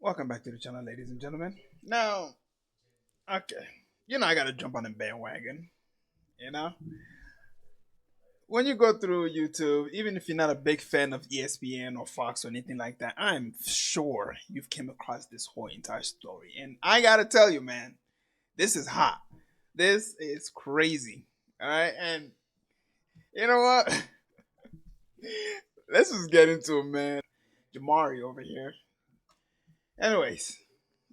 Welcome back to the channel, ladies and gentlemen. Now, okay, I gotta jump on the bandwagon. You know, when you go through YouTube, even if you're not a big fan of ESPN or Fox or anything like that, I'm sure you've came across this whole entire story. And I gotta tell you, man, this is hot. This is crazy. All right, and you know what? Let's just get into it, man. Jamari over here. Anyways,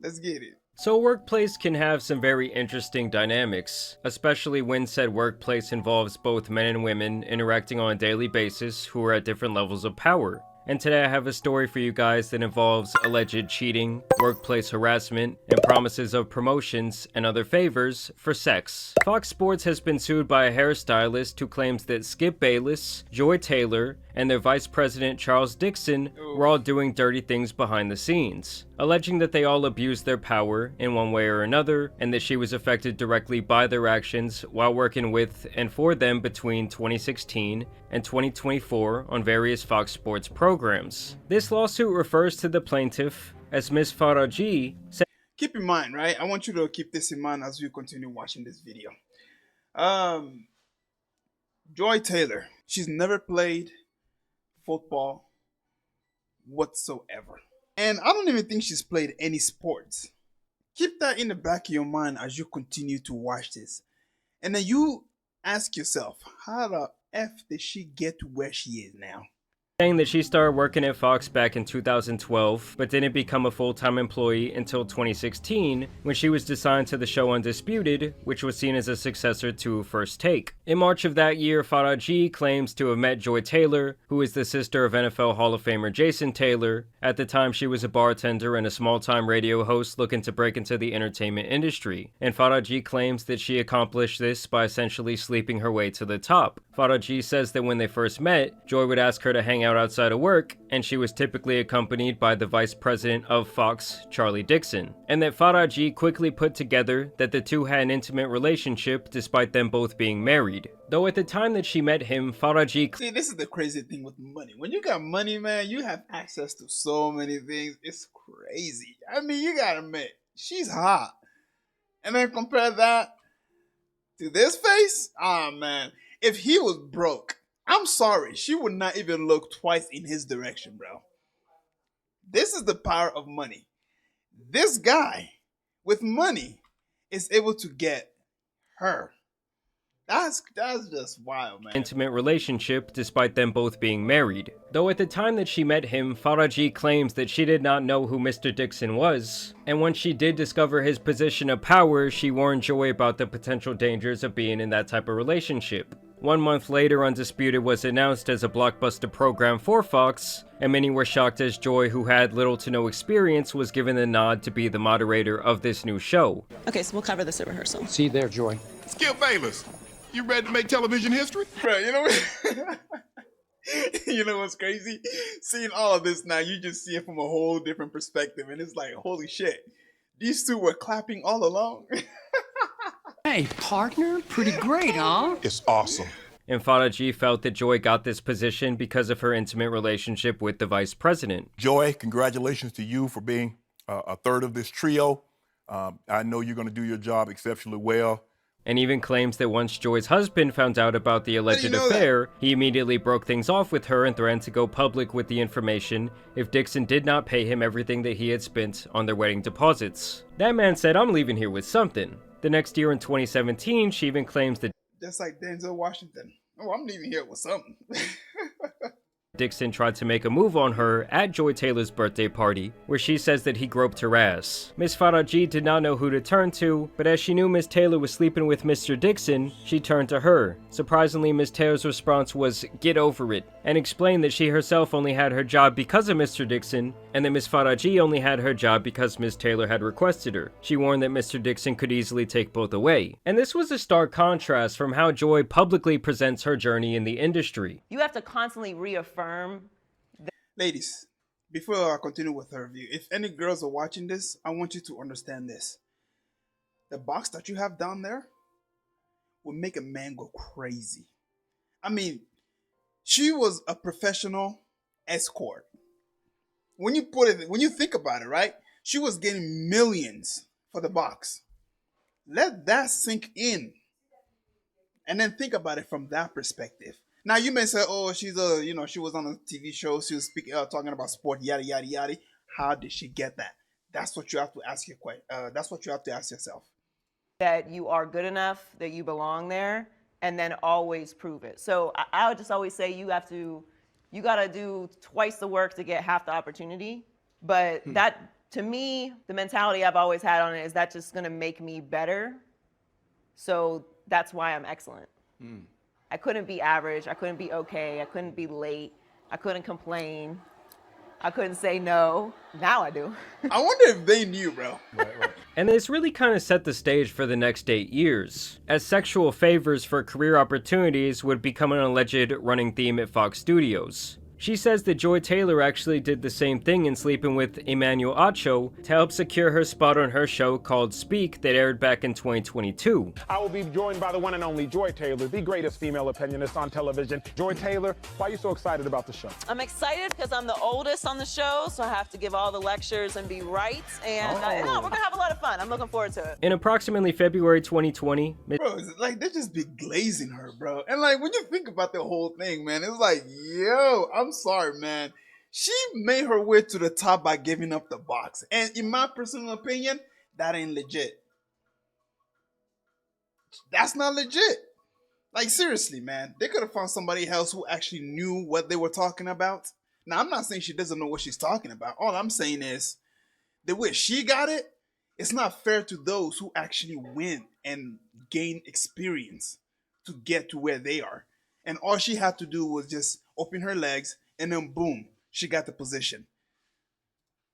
let's get it. So a workplace can have some very interesting dynamics, especially when said workplace involves both men and women interacting on a daily basis who are at different levels of power. And today I have a story for you guys that involves alleged cheating, workplace harassment, and promises of promotions and other favors for sex. Fox Sports has been sued by a hairstylist who claims that Skip Bayless, Joy Taylor, and their vice president Charles Dixon were all doing dirty things behind the scenes, alleging that they all abused their power in one way or another, and that she was affected directly by their actions while working with and for them between 2016 and 2024 on various Fox Sports programs. This lawsuit refers to the plaintiff as Ms. Faraji. Keep in mind, right? I want you to keep this in mind as we continue watching this video. Joy Taylor, she's never played football whatsoever. And I don't even think she's played any sports. Keep that in the back of your mind as you continue to watch this. And then you ask yourself, how the F did she get to where she is now? Saying that she started working at Fox back in 2012, but didn't become a full-time employee until 2016, when she was assigned to the show Undisputed, which was seen as a successor to First Take. In March of that year, Faraji claims to have met Joy Taylor, who is the sister of NFL Hall of Famer Jason Taylor. At the time, she was a bartender and a small-time radio host looking to break into the entertainment industry, and Faraji claims that she accomplished this by essentially sleeping her way to the top. Faraji says that when they first met, Joy would ask her to hang out outside of work, and she was typically accompanied by the vice president of Fox, Charlie Dixon, and that Faraji quickly put together that the two had an intimate relationship despite them both being married. Though at the time that she met him, Faraji... See, this is the crazy thing with money. When you got money, man, you have access to so many things. It's crazy. I mean, you gotta admit, she's hot. And then compare that to this face? Ah, man. If he was broke, I'm sorry, she would not even look twice in his direction, bro. This is the power of money. This guy with money is able to get her. That's just wild, man. Intimate relationship despite them both being married. Though at the time that she met him, Faraji claims that she did not know who Mr. Dixon was. And when she did discover his position of power, she warned Joy about the potential dangers of being in that type of relationship. 1 month later, Undisputed was announced as a blockbuster program for Fox, and many were shocked as Joy, who had little to no experience, was given the nod to be the moderator of this new show. Okay, so we'll cover this at rehearsal. See you there, Joy. Skip Bayless, you ready to make television history? Bro, you know what? You know what's crazy? Seeing all of this now, you just see it from a whole different perspective, and it's like, holy shit, these two were clapping all along. Hey, partner, pretty great, huh? It's awesome. And Faraji felt that Joy got this position because of her intimate relationship with the vice president. Joy, congratulations to you for being a third of this trio. I know you're going to do your job exceptionally well. And even claims that once Joy's husband found out about the alleged affair, he immediately broke things off with her and threatened to go public with the information if Dixon did not pay him everything that he had spent on their wedding deposits. That man said, "I'm leaving here with something." The next year in 2017, she even claims that Just like Denzel Washington. Oh, I'm leaving here with something. Dixon tried to make a move on her at Joy Taylor's birthday party, where she says that he groped her ass. Miss Faraji did not know who to turn to, but as she knew Miss Taylor was sleeping with Mr. Dixon, she turned to her. Surprisingly, Miss Taylor's response was, "Get over it," and explained that she herself only had her job because of Mr. Dixon, and that Miss Faraji only had her job because Miss Taylor had requested her. She warned that Mr. Dixon could easily take both away. And this was a stark contrast from how Joy publicly presents her journey in the industry. You have to constantly reaffirm. Ladies, before I continue with her review, if any girls are watching this, I want you to understand this. The box that you have down there will make a man go crazy. I mean, she was a professional escort. When you think about it, right? She was getting millions for the box. Let that sink in. And then think about it from that perspective. Now you may say, "Oh, she's a, she was on a TV show. She was speaking, talking about sport, yada yada yada." How did she get that? That's what you have to ask that's what you have to ask yourself. That you are good enough, that you belong there, and then always prove it. So I would just always say you got to do twice the work to get half the opportunity. But that, to me, the mentality I've always had on it is that just going to make me better. So that's why I'm excellent. I couldn't be average. I couldn't be okay. I couldn't be late. I couldn't complain. I couldn't say no. Now I do. I wonder if they knew, bro. And this really kind of set the stage for the next 8 years, as sexual favors for career opportunities would become an alleged running theme at Fox Studios. She says that Joy Taylor actually did the same thing in sleeping with Emmanuel Acho to help secure her spot on her show called Speak that aired back in 2022. I will be joined by the one and only Joy Taylor, the greatest female opinionist on television. Joy Taylor, why are you so excited about the show? I'm excited because I'm the oldest on the show, so I have to give all the lectures and be right. And we're going to have a lot of fun. I'm looking forward to it. In approximately February 2020, Bro, it's like they just be glazing her, bro. And like when you think about the whole thing, man, it's like, yo, I'm sorry, man. She made her way to the top by giving up the box. And in my personal opinion, that ain't legit. That's not legit. Like, seriously, man. They could have found somebody else who actually knew what they were talking about. Now, I'm not saying she doesn't know what she's talking about. All I'm saying is, the way she got it, it's not fair to those who actually win and gain experience to get to where they are. And all she had to do was just open her legs, and then boom, she got the position.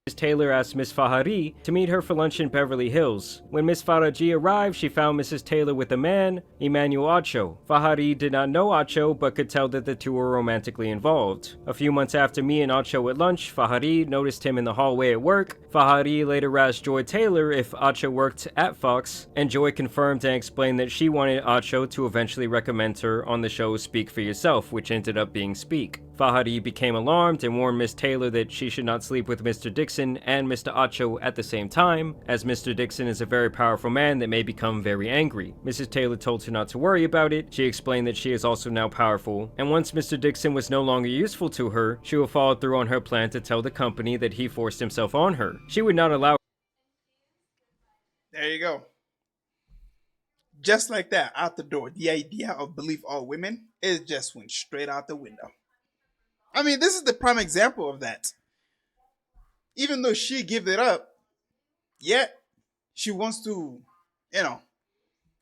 Ms. Taylor asked Miss Fahari to meet her for lunch in Beverly Hills. When Miss Faraji arrived, she found Mrs. Taylor with a man, Emmanuel Acho. Fahari did not know Acho, but could tell that the two were romantically involved. A few months after me and Acho at lunch, Fahari noticed him in the hallway at work. Fahari later asked Joy Taylor if Acho worked at Fox, and Joy confirmed and explained that she wanted Acho to eventually recommend her on the show Speak for Yourself, which ended up being Speak. Fahari became alarmed and warned Miss Taylor that she should not sleep with Mr. Dixon and Mr. Acho at the same time, as Mr. Dixon is a very powerful man that may become very angry. Mrs. Taylor told her not to worry about it. She explained that she is also now powerful, and once Mr. Dixon was no longer useful to her, she will follow through on her plan to tell the company that he forced himself on her. She would not allow. There you go. Just like that, out the door. The idea of believe all women, it just went straight out the window. I mean, this is the prime example of that. Even though she gave it up, yet she wants to,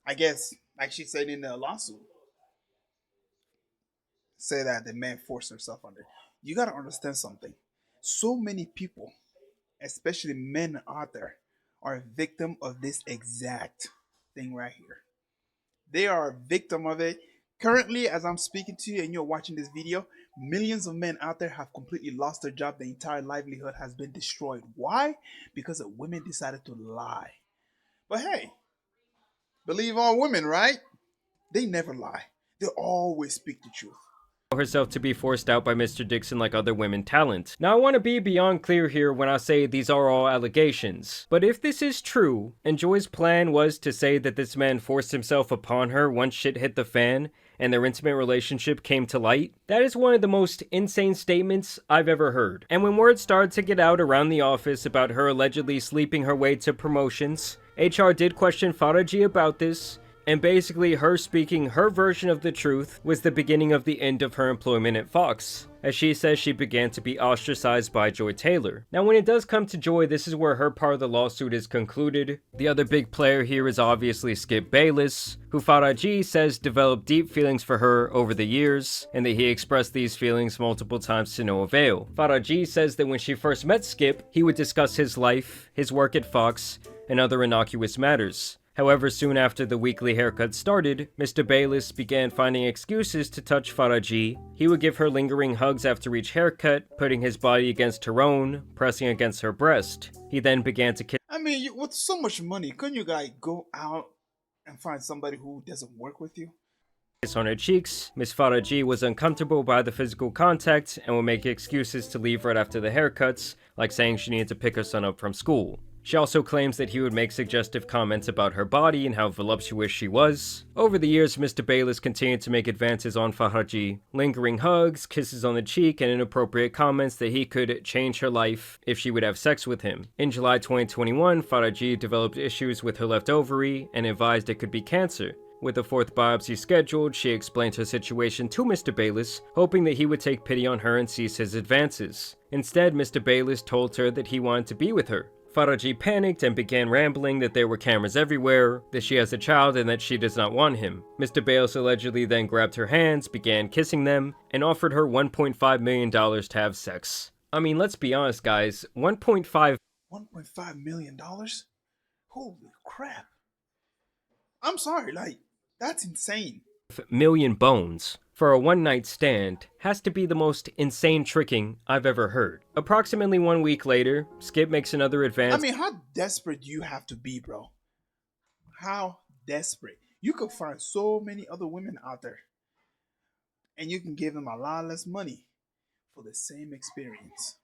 I guess, like she said in the lawsuit, say that the man forced herself on her. You got to understand something. So many people, especially men out there, are a victim of this exact thing right here. They are a victim of it. Currently, as I'm speaking to you and you're watching this video, millions of men out there have completely lost their job. Their entire livelihood has been destroyed. Why? Because the women decided to lie. But hey, believe all women, right? They never lie. They always speak the truth. Herself to be forced out by Mr. Dixon like other women talent. Now I want to be beyond clear here when I say these are all allegations, but if this is true, and Joy's plan was to say that this man forced himself upon her once shit hit the fan, and their intimate relationship came to light, that is one of the most insane statements I've ever heard. And when word started to get out around the office about her allegedly sleeping her way to promotions, HR did question Faraji about this, and basically her speaking her version of the truth was the beginning of the end of her employment at Fox, as she says she began to be ostracized by Joy Taylor. Now when it does come to Joy, this is where her part of the lawsuit is concluded. The other big player here is obviously Skip Bayless, who Faraji says developed deep feelings for her over the years, and that he expressed these feelings multiple times to no avail. Faraji says that when she first met Skip, he would discuss his life, his work at Fox, and other innocuous matters. However, soon after the weekly haircut started, Mr. Bayless began finding excuses to touch Faraji. He would give her lingering hugs after each haircut, putting his body against her own, pressing against her breast. He then began to kiss. I mean, with so much money, couldn't you guys go out and find somebody who doesn't work with you? on her cheeks, Miss Faraji was uncomfortable by the physical contact and would make excuses to leave right after the haircuts, like saying she needed to pick her son up from school. She also claims that he would make suggestive comments about her body and how voluptuous she was. Over the years, Mr. Bayless continued to make advances on Faraji, lingering hugs, kisses on the cheek, and inappropriate comments that he could change her life if she would have sex with him. In July 2021, Faraji developed issues with her left ovary and advised it could be cancer. With a fourth biopsy scheduled, she explained her situation to Mr. Bayless, hoping that he would take pity on her and cease his advances. Instead, Mr. Bayless told her that he wanted to be with her. Faraji panicked and began rambling that there were cameras everywhere, that she has a child and that she does not want him. Mr. Bayless allegedly then grabbed her hands, began kissing them, and offered her $1.5 million to have sex. I mean, let's be honest guys, $1.5 million? Holy crap. I'm sorry, like, that's insane. million bones for a one-night stand has to be the most insane tricking I've ever heard. Approximately 1 week later, Skip makes another advance. I mean, how desperate do you have to be, bro? How desperate? You could find so many other women out there, and you can give them a lot less money for the same experience.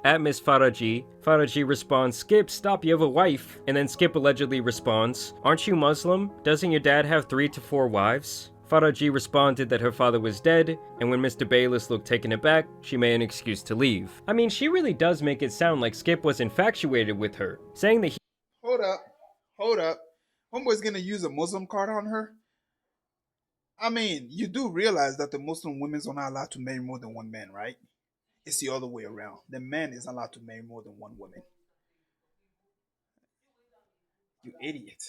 At Miss Faraji, Faraji responds, "Skip, stop, you have a wife." And then Skip allegedly responds, "Aren't you Muslim? Doesn't your dad have 3 to 4 wives?" Faraji responded that her father was dead, and when Mr. Bayless looked taken aback, she made an excuse to leave. I mean, she really does make it sound like Skip was infatuated with her, saying that he— Hold up. Homeboy's gonna use a Muslim card on her? I mean, you do realize that the Muslim women are not allowed to marry more than one man, right? It's the other way around. The man is allowed to marry more than one woman. You idiot.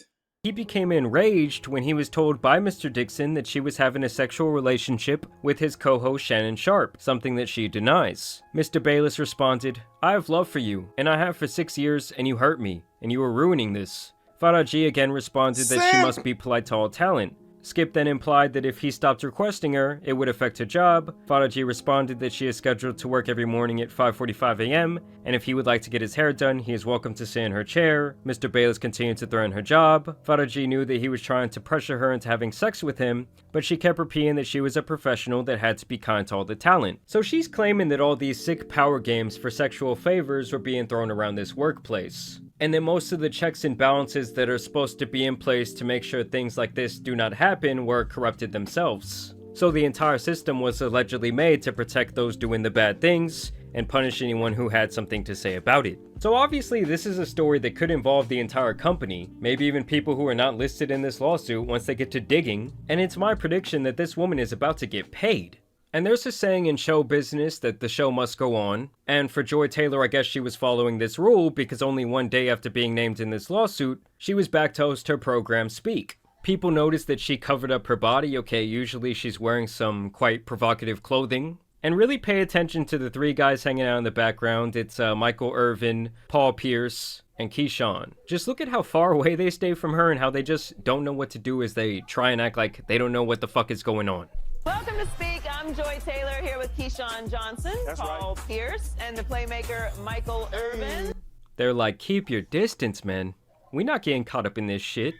He became enraged when he was told by Mr. Dixon that she was having a sexual relationship with his co-host Shannon Sharp, something that she denies. Mr. Bayless responded, "I have love for you, and I have for 6 years, and you hurt me, and you are ruining this." Faraji again responded that she must be polite to all talent. Skip then implied that if he stopped requesting her, it would affect her job. Faraji responded that she is scheduled to work every morning at 5:45 a.m., and if he would like to get his hair done, he is welcome to sit in her chair. Mr. Bayless continued to threaten her job. Faraji knew that he was trying to pressure her into having sex with him, but she kept repeating that she was a professional that had to be kind to all the talent. So she's claiming that all these sick power games for sexual favors were being thrown around this workplace, and that most of the checks and balances that are supposed to be in place to make sure things like this do not happen were corrupted themselves. So the entire system was allegedly made to protect those doing the bad things and punish anyone who had something to say about it. So obviously this is a story that could involve the entire company, maybe even people who are not listed in this lawsuit once they get to digging, and it's my prediction that this woman is about to get paid. And there's a saying in show business that the show must go on, and for Joy Taylor, I guess she was following this rule because only one day after being named in this lawsuit, she was back to host her program Speak. People noticed that she covered up her body. Okay, usually she's wearing some quite provocative clothing. And really pay attention to the 3 guys hanging out in the background. It's Michael Irvin, Paul Pierce, and Keyshawn. Just look at how far away they stay from her and how they just don't know what to do as they try and act like they don't know what the fuck is going on. Welcome to Speak. I'm Joy Taylor here with Keyshawn Johnson, Paul Pierce, and the playmaker Michael Irvin. They're like, keep your distance, man. We're not getting caught up in this shit.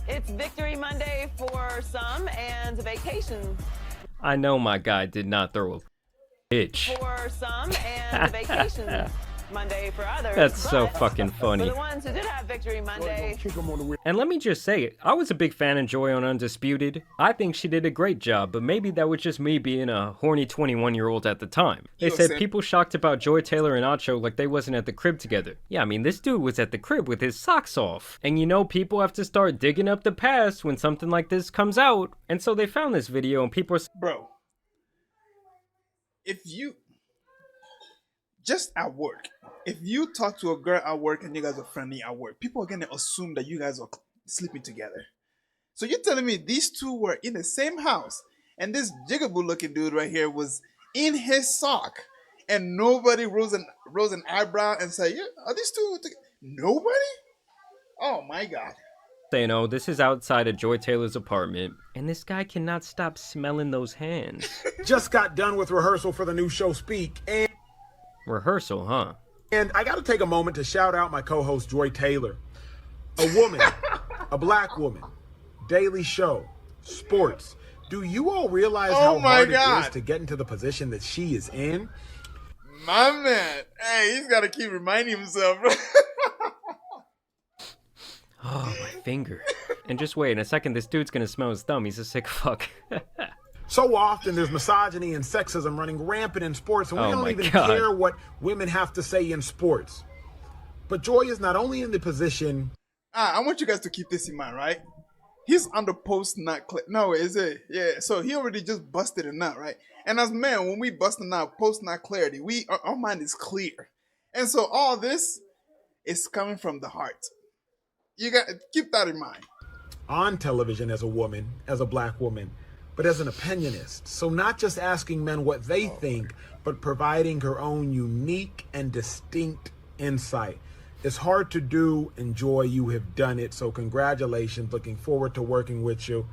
It's Victory Monday for some and vacation I know my guy did not throw a bitch. for some and vacation Monday for others. That's so But fucking for funny. the ones who did have Victory Monday, And let me just say, I was a big fan of Joy on Undisputed. I think she did a great job, but maybe that was just me being a horny 21-year-old at the time. They said people shocked about Joy Taylor and Acho like they wasn't at the crib together. Yeah, I mean, this dude was at the crib with his socks off. And you know, people have to start digging up the past when something like this comes out. And so they found this video and people are... Bro, if you... Just at work, if you talk to a girl at work and you guys are friendly at work, people are going to assume that you guys are sleeping together. So you're telling me these two were in the same house and this jigaboo looking dude right here was in his sock and nobody rose an eyebrow and said, yeah, are these two together? Nobody? Oh my God. saying, oh, this is outside of Joy Taylor's apartment, and this guy cannot stop smelling those hands. Just got done with rehearsal for the new show Speak, and Rehearsal, huh? I got to take a moment to shout out my co-host Joy Taylor. A woman, a black woman, daily show, sports, Do you all realize Oh how my hard it God. is to get into the position that she is in? My man. Hey, he's got to keep reminding himself, bro. Oh, my finger. And just wait, in a second, this dude's gonna smell his thumb. He's a sick fuck. So often there's misogyny and sexism running rampant in sports, and we Oh don't my even God. care what women have to say in sports. But Joy is not only in the position. I want you guys to keep this in mind, right? He's on the post-nut clip. No, is it? Yeah, so he already just busted a nut, right? And as men, when we bust a nut, post-nut clarity, our mind is clear. And so all this is coming from the heart. You got to keep that in mind. On television as a woman, as a black woman, but as an opinionist. So not just asking men what they think, but providing her own unique and distinct insight. It's hard to do, and Joy, you have done it. So congratulations. Looking forward to working with you.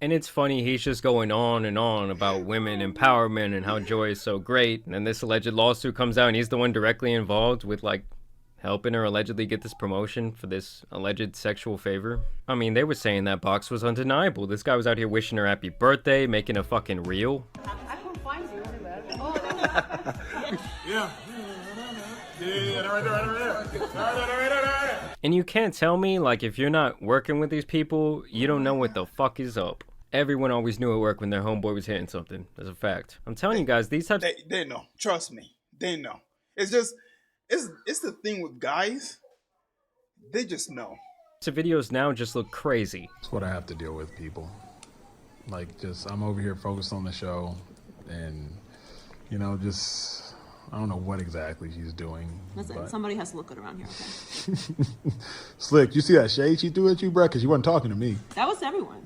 And it's funny, he's just going on and on about women empowerment and how Joy is so great. And then this alleged lawsuit comes out and he's the one directly involved with, like, helping her allegedly get this promotion for this alleged sexual favor. I mean, they were saying that box was undeniable. This guy was out here wishing her happy birthday, making a fucking reel. I can find you. Yeah. Right. And you can't tell me, like, if you're not working with these people, you don't know what the fuck is up. Everyone always knew at work when their homeboy was hitting something. That's a fact. I'm telling you guys, these types... They know. Trust me. They know. It's just, it's the thing with guys. They just know. The videos now just look crazy. It's what I have to deal with, people. Like, I'm over here focused on the show, and, I don't know what exactly she's doing. Listen, but... somebody has to look good around here, okay? Slick, you see that shade she threw at you, bro? Because you wasn't talking to me. That was everyone.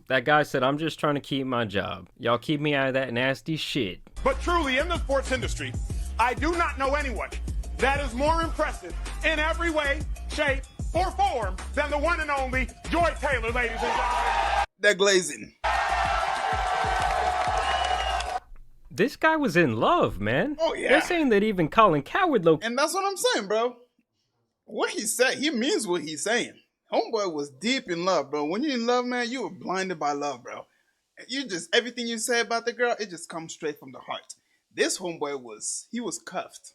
That guy said, I'm just trying to keep my job. Y'all keep me out of that nasty shit. But truly, in the sports industry, I do not know anyone that is more impressive in every way, shape, or form than the one and only Joy Taylor, ladies and gentlemen. They're glazing. This guy was in love, man. Oh, yeah. They're saying that even Colin Coward looked... And that's what I'm saying, bro. What he said, he means what he's saying. Homeboy was deep in love, bro. When you're in love, man, you were blinded by love, bro. You just, everything you say about the girl, it just comes straight from the heart. This homeboy was cuffed.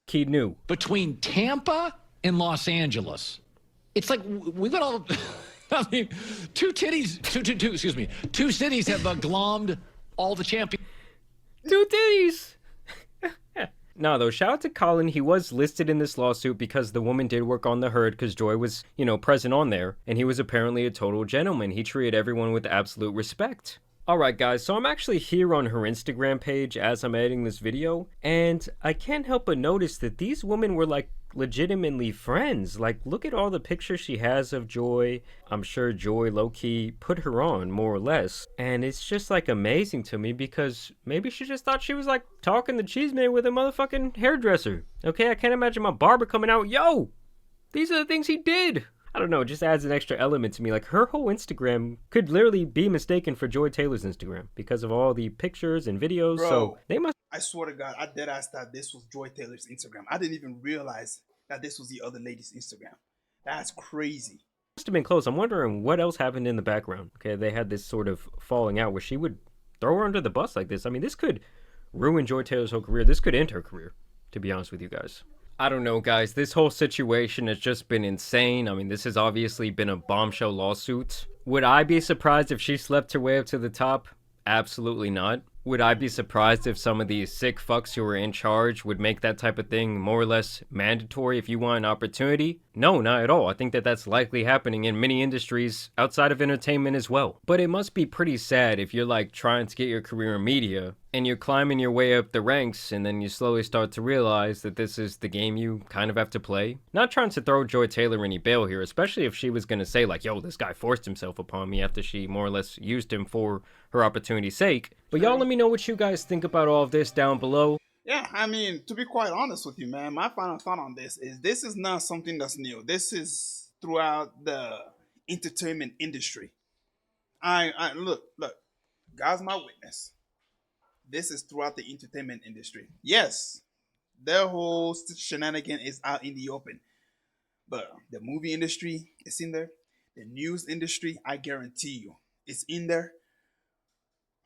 He knew. Between Tampa and Los Angeles, it's like we got all. I mean, two cities have glommed all the champions. Two titties. No, though, shout out to Colin. He was listed in this lawsuit because the woman did work on the herd because Joy was, present on there. And he was apparently a total gentleman. He treated everyone with absolute respect. Alright guys, so I'm actually here on her Instagram page as I'm editing this video. And I can't help but notice that these women were like legitimately friends. Like, look at all the pictures she has of Joy. I'm sure Joy low-key put her on, more or less. And it's just like amazing to me because maybe she just thought she was like talking the cheese man with a motherfucking hairdresser. Okay, I can't imagine my barber coming out, yo, these are the things he did. I don't know, it just adds an extra element to me. Like, her whole Instagram could literally be mistaken for Joy Taylor's Instagram because of all the pictures and videos. Bro, so they must... I swear to God, I deadass thought this was Joy Taylor's Instagram. I didn't even realize that this was the other lady's Instagram. That's crazy. Must have been close. I'm wondering what else happened in the background. Okay, they had this sort of falling out where she would throw her under the bus like this. I mean, this could ruin Joy Taylor's whole career. This could end her career, to be honest with you guys. I don't know, guys. This whole situation has just been insane. I mean, this has obviously been a bombshell lawsuit. Would I be surprised if she slept her way up to the top? Absolutely not. Would I be surprised if some of these sick fucks who are in charge would make that type of thing more or less mandatory if you want an opportunity? No, not at all. I think that that's likely happening in many industries outside of entertainment as well. But it must be pretty sad if you're like trying to get your career in media and you're climbing your way up the ranks and then you slowly start to realize that this is the game you kind of have to play. Not trying to throw Joy Taylor any bail here, especially if she was going to say like, yo, this guy forced himself upon me after she more or less used him for her opportunity's sake. But y'all let me know what you guys think about all of this down below. Yeah, I mean, to be quite honest with you, man, my final thought on this is not something that's new. This is throughout the entertainment industry. I look, God's my witness. This is throughout the entertainment industry. Yes, their whole shenanigan is out in the open. But the movie industry is in there. The news industry, I guarantee you, it's in there.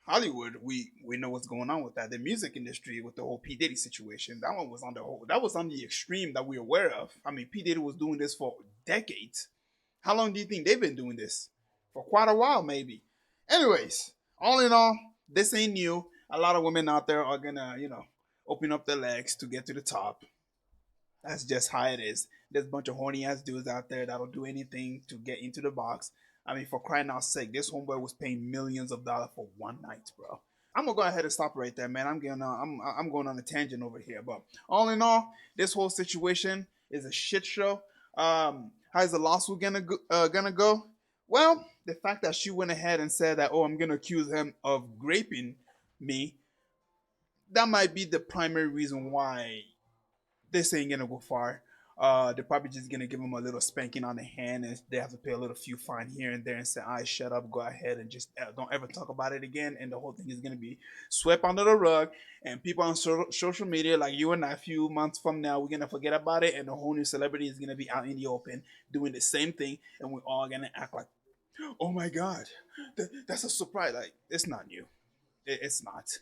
Hollywood, we know what's going on with that. The music industry with the whole P Diddy situation, that one was on the whole, that was on the extreme that we're aware of. I mean, P Diddy was doing this for decades. How long do you think they've been doing this? For quite a while, maybe. Anyways, all in all, this ain't new. A lot of women out there are gonna, open up their legs to get to the top. That's just how it is. There's a bunch of horny ass dudes out there that'll do anything to get into the box. I mean, for crying out sake, this homeboy was paying millions of dollars for one night, bro. I'm gonna go ahead and stop right there, man. I'm going on a tangent over here, but all in all, this whole situation is a shit show. How's the lawsuit gonna go? Well, the fact that she went ahead and said that, oh, I'm gonna accuse him of raping me, that might be the primary reason why this ain't gonna go far. They're probably just gonna give him a little spanking on the hand, and they have to pay a little few fine here and there, and say, "I shut up, go ahead, and just don't ever talk about it again." And the whole thing is gonna be swept under the rug, and people on social media, like you and I, a few months from now, we're gonna forget about it, and the whole new celebrity is gonna be out in the open doing the same thing, and we're all gonna act like, "Oh my God, that's a surprise!" Like it's not new. It's not.